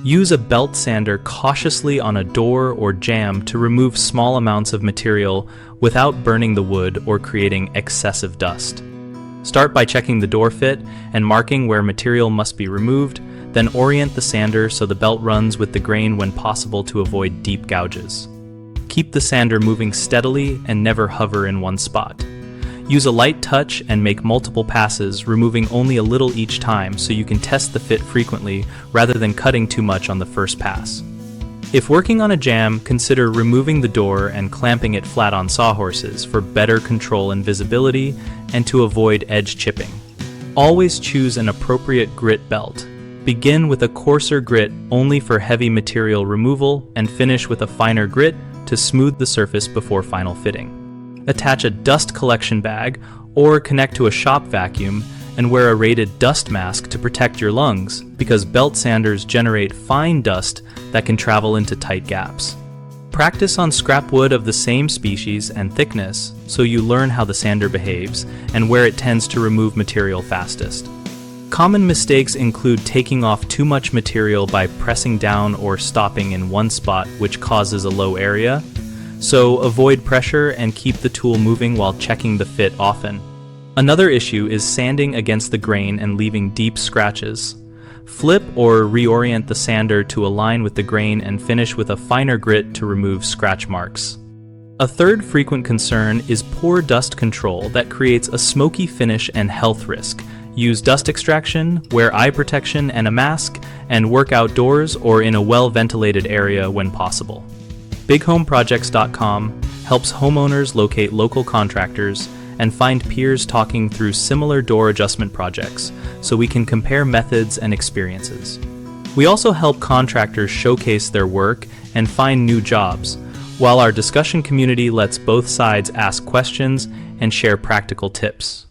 Use a belt sander cautiously on a door or jamb to remove small amounts of material without burning the wood or creating excessive dust. Start by checking the door fit and marking where material must be removed, then orient the sander so the belt runs with the grain when possible to avoid deep gouges. Keep the sander moving steadily and never hover in one spot. Use a light touch and make multiple passes, removing only a little each time so you can test the fit frequently rather than cutting too much on the first pass. If working on a jamb, consider removing the door and clamping it flat on sawhorses for better control and visibility and to avoid edge chipping. Always choose an appropriate grit belt. Begin with a coarser grit only for heavy material removal and finish with a finer grit to smooth the surface before final fitting. Attach a dust collection bag or connect to a shop vacuum and wear a rated dust mask to protect your lungs because belt sanders generate fine dust that can travel into tight gaps. Practice on scrap wood of the same species and thickness so you learn how the sander behaves and where it tends to remove material fastest. Common mistakes include taking off too much material by pressing down or stopping in one spot, which causes a low area. So avoid pressure and keep the tool moving while checking the fit often. Another issue is sanding against the grain and leaving deep scratches. Flip or reorient the sander to align with the grain and finish with a finer grit to remove scratch marks. A third frequent concern is poor dust control that creates a smoky finish and health risk. Use dust extraction, wear eye protection and a mask, and work outdoors or in a well-ventilated area when possible. BigHomeProjects.com helps homeowners locate local contractors and find peers talking through similar door adjustment projects so we can compare methods and experiences. We also help contractors showcase their work and find new jobs, while our discussion community lets both sides ask questions and share practical tips.